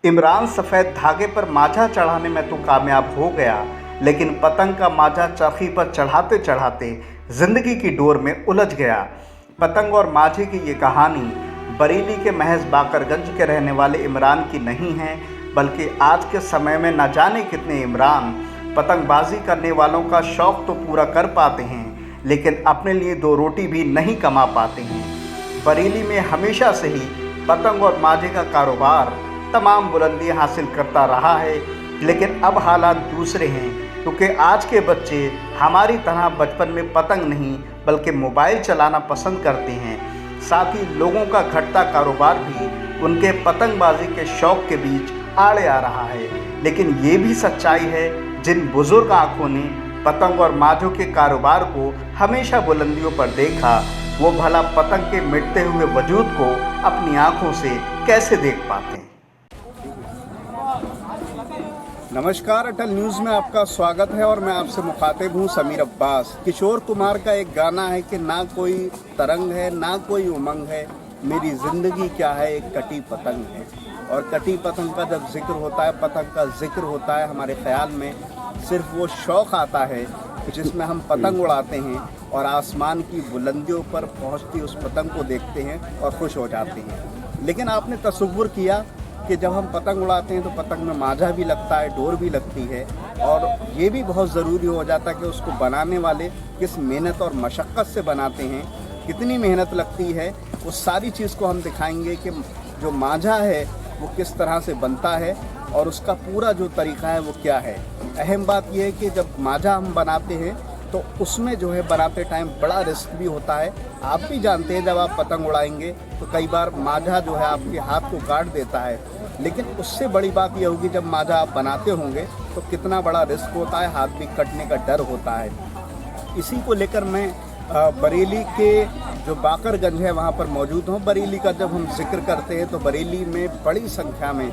इमरान सफ़ेद धागे पर माझा चढ़ाने में तो कामयाब हो गया, लेकिन पतंग का माझा चरखी पर चढ़ाते चढ़ाते ज़िंदगी की डोर में उलझ गया। पतंग और माझे की ये कहानी बरेली के महज बाकरगंज के रहने वाले इमरान की नहीं है, बल्कि आज के समय में न जाने कितने इमरान पतंगबाजी करने वालों का शौक़ तो पूरा कर पाते हैं, लेकिन अपने लिए दो रोटी भी नहीं कमा पाते हैं। बरेली में हमेशा से ही पतंग और माझे का कारोबार तमाम बुलंदियां हासिल करता रहा है, लेकिन अब हालात दूसरे हैं, क्योंकि आज के बच्चे हमारी तरह बचपन में पतंग नहीं बल्कि मोबाइल चलाना पसंद करते हैं। साथ ही लोगों का घटता कारोबार भी उनके पतंगबाजी के शौक़ के बीच आड़े आ रहा है। लेकिन ये भी सच्चाई है, जिन बुज़ुर्ग आँखों ने पतंग और माझों के कारोबार को हमेशा बुलंदियों पर देखा, वो भला पतंग के मिटते हुए वजूद को अपनी आँखों से कैसे देख पाते हैं। नमस्कार, अटल न्यूज़ में आपका स्वागत है और मैं आपसे मुखातिब हूँ समीर अब्बास। किशोर कुमार का एक गाना है कि ना कोई तरंग है ना कोई उमंग है, मेरी ज़िंदगी क्या है एक कटी पतंग है। और कटी पतंग का जब जिक्र होता है, पतंग का जिक्र होता है, हमारे ख्याल में सिर्फ वो शौक़ आता है जिसमें हम पतंग उड़ाते हैं और आसमान की बुलंदियों पर पहुंचती उस पतंग को देखते हैं और खुश हो जाते हैं। लेकिन आपने तसव्वुर किया कि जब हम पतंग उड़ाते हैं तो पतंग में माझा भी लगता है, डोर भी लगती है, और ये भी बहुत ज़रूरी हो जाता है कि उसको बनाने वाले किस मेहनत और मशक्क़त से बनाते हैं, कितनी मेहनत लगती है। उस सारी चीज़ को हम दिखाएंगे कि जो माझा है वो किस तरह से बनता है और उसका पूरा जो तरीक़ा है वो क्या है। अहम बात यह है कि जब माझा हम बनाते हैं तो उसमें जो है बनाते टाइम बड़ा रिस्क भी होता है। आप भी जानते हैं जब आप पतंग उड़ाएंगे तो कई बार माझा जो है आपके हाथ को काट देता है, लेकिन उससे बड़ी बात यह होगी जब माझा आप बनाते होंगे तो कितना बड़ा रिस्क होता है, हाथ भी कटने का डर होता है। इसी को लेकर मैं बरेली के जो बाकरगंज है वहाँ पर मौजूद हूँ। बरेली का जब हम जिक्र करते हैं तो बरेली में बड़ी संख्या में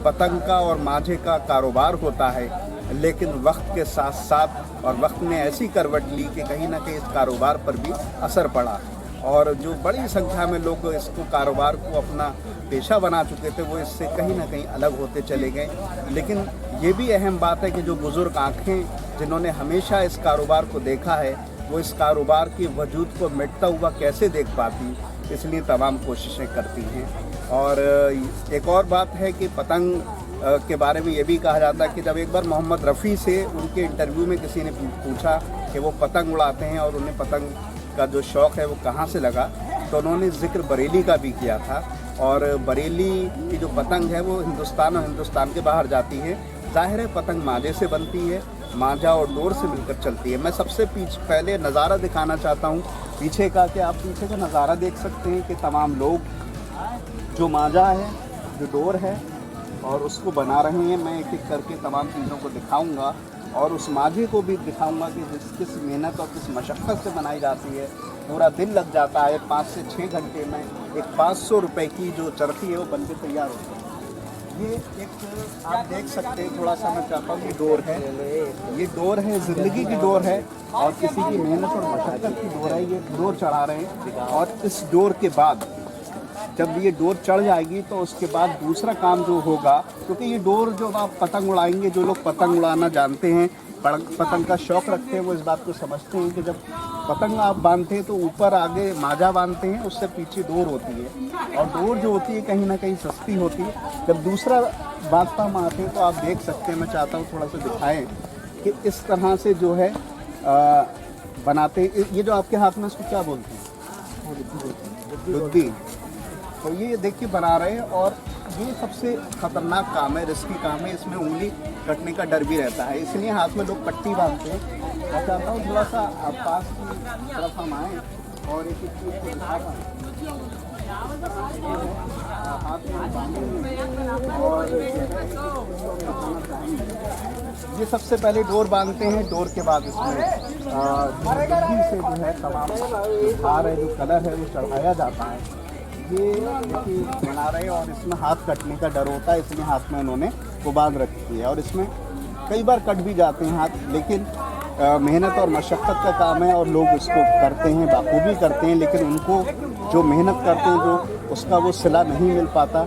पतंग का और माझे का कारोबार होता है, लेकिन वक्त के साथ साथ और वक्त ने ऐसी करवट ली कि कहीं ना कहीं इस कारोबार पर भी असर पड़ा, और जो बड़ी संख्या में लोग इसको कारोबार को अपना पेशा बना चुके थे वो इससे कहीं ना कहीं अलग होते चले गए। लेकिन ये भी अहम बात है कि जो बुज़ुर्ग आँखें जिन्होंने हमेशा इस कारोबार को देखा है वो इस कारोबार के वजूद को मिटता हुआ कैसे देख पाती, इसलिए तमाम कोशिशें करती हैं। और एक और बात है कि पतंग के बारे में ये भी कहा जाता है कि जब एक बार मोहम्मद रफ़ी से उनके इंटरव्यू में किसी ने पूछा कि वो पतंग उड़ाते हैं और उन्हें पतंग का जो शौक़ है वो कहाँ से लगा, तो उन्होंने ज़िक्र बरेली का भी किया था। और बरेली की जो पतंग है वो हिंदुस्तान और हिंदुस्तान के बाहर जाती है। ज़ाहिर है पतंग माझे से बनती है, माझा और डोर से मिलकर चलती है। मैं सबसे पहले नज़ारा दिखाना चाहता हूँ पीछे का, कि आप पीछे का नज़ारा देख सकते हैं कि तमाम लोग जो माझा है, जो डोर है और उसको बना रहे हैं। मैं एक एक करके तमाम चीज़ों को दिखाऊंगा और उस माझे को भी दिखाऊंगा कि किस मेहनत और किस मशक्क़त से बनाई जाती है। पूरा दिन लग जाता है, 5 से 6 घंटे में एक 500 रुपये की जो चरखी है वो बन के तैयार होती है। ये एक आप देख सकते हैं, थोड़ा सा मैं चाहता हूँ, ये डोर है, ये डोर है, ज़िंदगी की डोर है और किसी की मेहनत और मशक्क़त की डोर है। ये डोर चढ़ा रहे हैं और इस डोर के बाद जब ये डोर चढ़ जाएगी तो उसके बाद दूसरा काम जो होगा, क्योंकि ये डोर जो आप पतंग उड़ाएंगे, जो लोग पतंग उड़ाना जानते हैं, पतंग का शौक़ रखते हैं, वो इस बात को समझते हैं कि जब पतंग आप बांधते हैं तो ऊपर आगे माझा बांधते हैं, उससे पीछे डोर होती है और डोर जो होती है कहीं ना कहीं सस्ती होती है। जब दूसरा बात पर हम आते हैं तो आप देख सकते हैं, मैं चाहता हूँ थोड़ा सा दिखाएँ कि इस तरह से जो है बनाते। ये जो आपके हाथ में इसको क्या बोलते हैं, दुद्दी, तो ये देखिए बना रहे हैं। और ये सबसे ख़तरनाक काम है, रिस्की काम है, इसमें उंगली कटने का डर भी रहता है, इसलिए हाथ में लोग पट्टी बांधते हैं। मैं चाहता हूँ थोड़ा सा पास की तरफ हम आएँ और एक चीज़ को दिखा रहा हाथ में बांधेंगे और ये सबसे पहले डोर बांधते हैं। डोर के बाद इसमें दुद्दी से जो है तमाम हार है, जो कलर है वो चढ़ाया जाता है। ये देखिए बना रहे हैं और इसमें हाथ कटने का डर होता है, इसलिए हाथ में उन्होंने वो बांध रखी है और इसमें कई बार कट भी जाते हैं हाथ, लेकिन मेहनत और मशक्क़त का काम है और लोग इसको करते हैं, बाखूबी करते हैं, लेकिन उनको जो मेहनत करते हैं जो उसका वो सिला नहीं मिल पाता।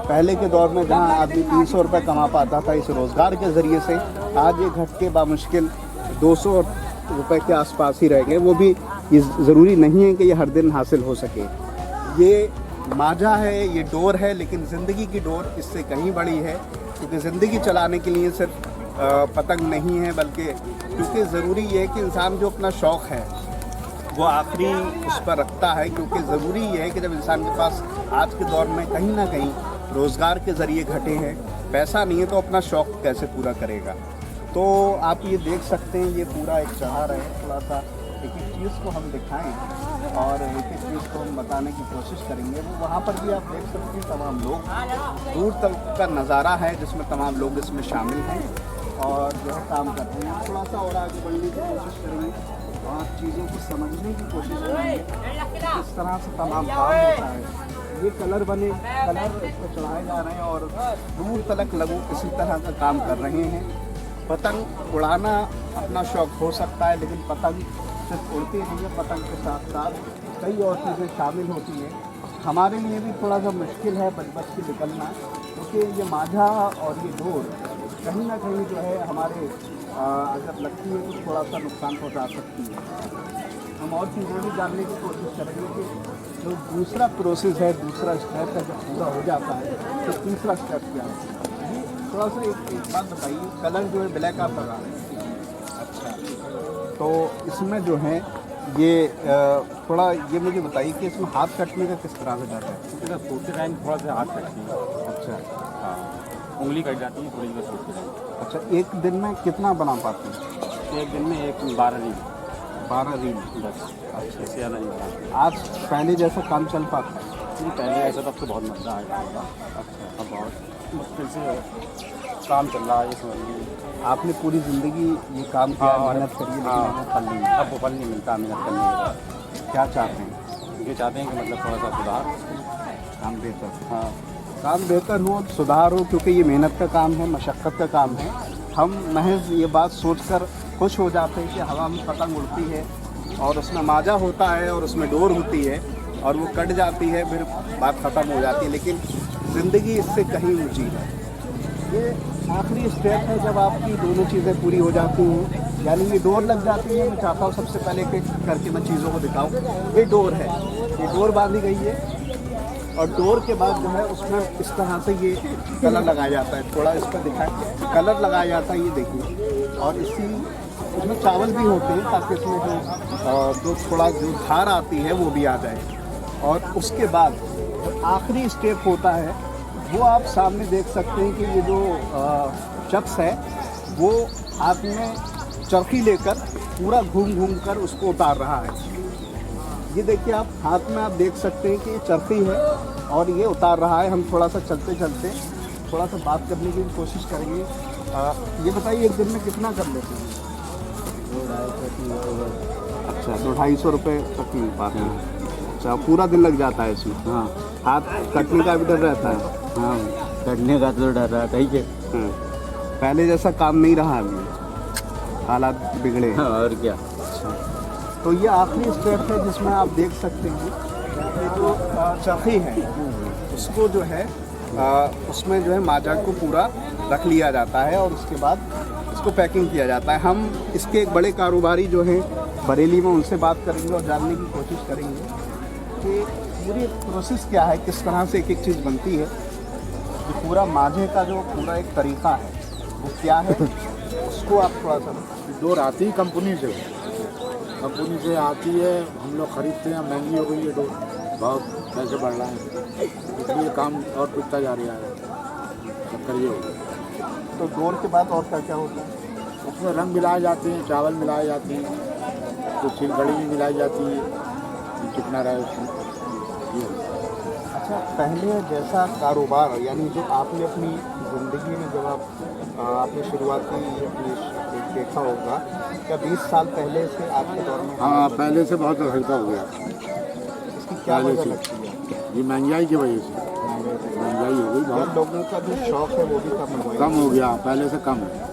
पहले के दौर में जहाँ आदमी 300 रुपये कमा पाता था इस रोज़गार के ज़रिए से, आज ये घट के बामुश्किल 200 रुपये के आसपास ही रह गए। वो भी ये ज़रूरी नहीं है कि ये हर दिन हासिल हो सके। ये माजा है, ये डोर है, लेकिन ज़िंदगी की डोर इससे कहीं बड़ी है, क्योंकि ज़िंदगी चलाने के लिए सिर्फ पतंग नहीं है, बल्कि क्योंकि ज़रूरी ये है कि इंसान जो अपना शौक़ है वो आखिरी उस पर रखता है, क्योंकि ज़रूरी ये है कि जब इंसान के पास आज के दौर में कहीं ना कहीं रोज़गार के ज़रिए घटे हैं, पैसा नहीं है, तो अपना शौक़ कैसे पूरा करेगा। तो आप ये देख सकते हैं, ये पूरा एक चढ़ार है। थोड़ा सा एक एक चीज़ को हम दिखाएं और एक एक चीज़ को हम बताने की कोशिश करेंगे। वो वहाँ पर भी आप देख सकते हैं तमाम लोग, दूर तक का नज़ारा है जिसमें तमाम लोग इसमें शामिल हैं और जो है काम करते हैं। थोड़ा सा और आगे बढ़ने की कोशिश करेंगे और चीज़ों को समझने की कोशिश करेंगे किस तरह से तमाम काम होता है। ये कलर बने, कलर इस पर चढ़ाए जा रहे हैं और दूर तक लोग इसी तरह का काम कर रहे हैं। पतंग उड़ाना अपना शौक़ हो सकता है, लेकिन पतंग सिर्फ उड़ती नहीं है, पतंग के साथ साथ कई और चीज़ें शामिल होती हैं। हमारे लिए भी थोड़ा सा मुश्किल है बच के निकलना, क्योंकि ये माझा और ये डोर कहीं ना कहीं जो है हमारे अगर लगती है तो थोड़ा सा नुकसान पहुंचा सकती है। हम और चीज़ें भी जानने की कोशिश करेंगे कि जो दूसरा प्रोसेस है, दूसरा स्टेप है, जब पूरा हो जाता है तो तीसरा स्टेप क्या है। ये थोड़ा सा एक बात बताइए, कलर जो है ब्लैक आप लगा रहे हैं, अच्छा, तो इसमें जो है ये थोड़ा ये मुझे बताइए कि इसमें हाथ कटने का किस तरह से डर है। सोचते टाइम थोड़ा सा हाथ कटती है। अच्छा, हाँ, उंगली कट जाती है थोड़ी देर सोचते टाइम। अच्छा, एक दिन में कितना बना पाते हैं? एक दिन में 12 रील। 12 रील बस। अच्छा, इससे ज़्यादा नहीं बनाते। आज पहले जैसा काम चल पाता है? नहीं, पहले ऐसा तब तो बहुत मज़ा आया था। अच्छा, अब बहुत मुश्किल से काम चल रहा है, ये समझ लीजिए। आपने पूरी ज़िंदगी ये काम किया, मेहनत करी, लेकिन हाँ, फल नहीं मिला। अब वो फल नहीं मिलता मेहनत करने के बाद। क्या चाहते हैं? ये चाहते हैं कि मतलब थोड़ा सा सुधार, काम बेहतर, हाँ, काम बेहतर हो, सुधार हो, क्योंकि ये मेहनत का काम है, मशक्क़त का काम है। हम महज ये बात सोचकर खुश हो जाते हैं कि हवा में पतंग उड़ती है और उसमें माजा होता है और उसमें डोर होती है और वो कट जाती है, फिर बात ख़त्म हो जाती है। लेकिन ज़िंदगी इससे कहीं ऊँची है। ये आखिरी स्टेप है जब आपकी दोनों चीज़ें पूरी हो जाती हैं, यानी ये डोर लग जाती है। मैं चाहता हूँ सबसे पहले कि करके मैं चीज़ों को दिखाऊँ। ये डोर है, ये डोर बांधी गई है और डोर के बाद जो है उसमें इस तरह से ये कलर लगाया जाता है। थोड़ा इस पर दिखाएं, कलर लगाया जाता है, ये देखिए। और इसमें चावल भी होते हैं ताकि इसमें जो थोड़ा जो धार आती है वो भी आ जाए। और उसके बाद जो आखिरी स्टेप होता है वो आप सामने देख सकते हैं कि ये जो शख्स है वो हाथ में चरखी लेकर पूरा घूम कर उसको उतार रहा है। ये देखिए, आप हाथ में आप देख सकते हैं कि ये चरखी है और ये उतार रहा है। हम थोड़ा सा चलते चलते थोड़ा सा बात करने की कोशिश करेंगे। ये बताइए, एक दिन में कितना कर लेते हैं? 200-250। अच्छा, 200-250 रुपये तक मिल पाते हैं। अच्छा, पूरा दिन लग जाता है इसमें? हाँ, हाथ कटने का भी डर रहता है? हाँ, कटने का तो डर रहता ही है। हाँ। पहले जैसा काम नहीं रहा अभी, हालात बिगड़े। हाँ, और क्या। अच्छा, तो ये आखिरी स्टेप है जिसमें आप देख सकते हैं कि जो चरखी है उसको जो है उसमें जो है माजा को पूरा रख लिया जाता है और उसके बाद इसको पैकिंग किया जाता है। हम इसके एक बड़े कारोबारी जो हैं बरेली में, उनसे बात करेंगे और जानने की कोशिश करेंगे कि पूरी प्रोसेस क्या है, किस तरह से एक एक चीज़ बनती है। जो पूरा माझे का जो पूरा एक तरीका है वो क्या है, उसको आप थोड़ा सा। डोर आती है कंपनी से आती है, हम लोग खरीदते हैं। महंगी हो गई है डोर, बहुत पैसे बढ़ रहा है, इसलिए काम और पिटता जा रहा है। चक्कर ये हो गया। तो डोर के बाद और क्या क्या होता है? उसमें रंग मिलाए जाते हैं, चावल मिलाए जाते हैं, कुछ गड़ी भी मिलाई जाती है, चिकना रहे उसमें। अच्छा, पहले जैसा कारोबार, यानी जो आपने अपनी ज़िंदगी में जब आपने शुरुआत की अपनी देखा होगा, क्या 20 साल पहले से आपके दौर में? हाँ, पहले से बहुत हल्का हो गया। इसकी क्या वजह लगती है? ये महंगाई की वजह से महंगाई हो गई बहुत। लोगों का जो शौक़ है वो भी कम हो गया, पहले से कम है।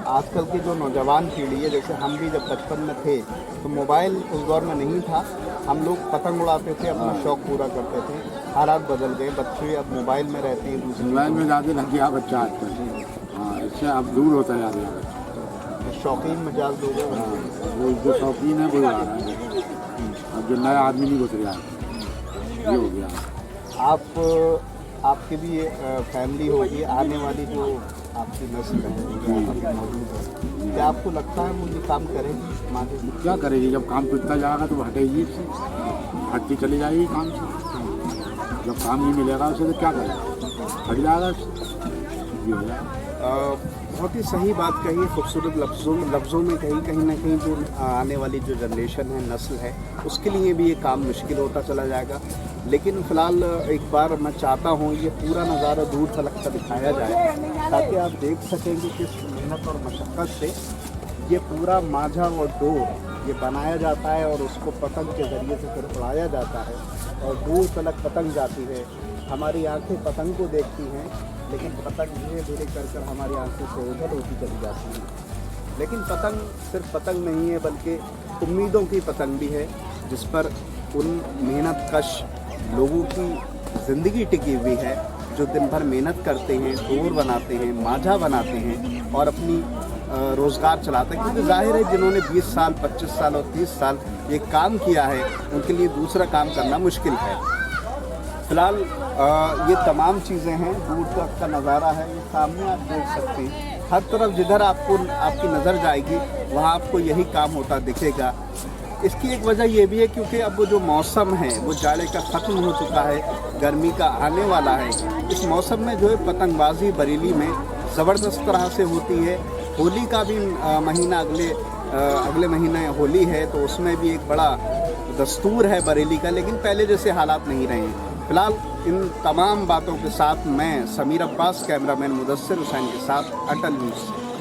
आजकल की जो नौजवान पीढ़ी है, जैसे हम भी जब बचपन में थे तो मोबाइल उस दौर में नहीं था, हम लोग पतंग उड़ाते थे, अपना शौक पूरा करते थे। हालात बदल गए, बच्चे अब मोबाइल में रहते हैं, दूसरे मोबाइल में ज़्यादा लग गया बच्चा आजकल। हाँ, इससे अब दूर होता जा रहा है। शौकीन मिजाज लोग हैं। हाँ, वो जो शौकीन है वो उड़ा रहा है, अब जो नया आदमी नहीं घुस रहा है, ये हो गया। आपकी भी फैमिली होगी, आने वाली जो आपकी नस्ल है जो अभी मौजूद है, क्या आपको लगता है वो ये काम करेगी माँ के? क्या करेगी? जब काम टूटता जाएगा तो वो हटेगी इससे, हटती चली जाएगी काम से। जब काम नहीं मिलेगा उसे तो क्या करेगा, हट जाएगा उससे, ये हो जाएगा। बहुत ही सही बात कही, खूबसूरत लफ्ज़ों में कही। कहीं ना कहीं जो आने वाली जो जनरेशन है, नस्ल है, उसके लिए भी ये काम मुश्किल होता चला जाएगा। लेकिन फ़िलहाल एक बार मैं चाहता हूँ ये पूरा नज़ारा दूर तलक का दिखाया जाए, ताकि आप देख सकें कि किस मेहनत और मशक्क़त से ये पूरा माझा और डोर ये बनाया जाता है और उसको पतंग के ज़रिए से फिर उड़ाया जाता है और दूर तलक पतंग जाती है। हमारी आंखें पतंग को देखती हैं, लेकिन पतंग धीरे धीरे कर हमारी आंखों से ओझल होती चली जाती है। लेकिन पतंग सिर्फ पतंग नहीं है, बल्कि उम्मीदों की पतंग भी है, जिस पर उन मेहनत कश लोगों की ज़िंदगी टिकी हुई है, जो दिन भर मेहनत करते हैं, डोर बनाते हैं, माझा बनाते हैं और अपनी रोज़गार चलाते हैं। क्योंकि जाहिर है जिन्होंने 20 साल, 25 साल और 30 साल ये काम किया है, उनके लिए दूसरा काम करना मुश्किल है। फ़िलहाल ये तमाम चीज़ें हैं, दूर तक का नज़ारा है, ये सामने आप देख सकते हैं। हर तरफ जिधर आपकी नज़र जाएगी वहाँ आपको यही काम होता दिखेगा। इसकी एक वजह ये भी है क्योंकि अब वो जो मौसम है वो जाड़े का ख़त्म हो चुका है, गर्मी का आने वाला है। इस मौसम में जो है पतंगबाजी बरेली में ज़बरदस्त तरह से होती है। होली का भी महीना अगले महीने होली है, तो उसमें भी एक बड़ा दस्तूर है बरेली का, लेकिन पहले जैसे हालात नहीं रहे हैं। फ़िलहाल इन तमाम बातों के साथ मैं समीर अब्बास, कैमरामैन मुदस्सिर हुसैन के साथ, अटल न्यूज़।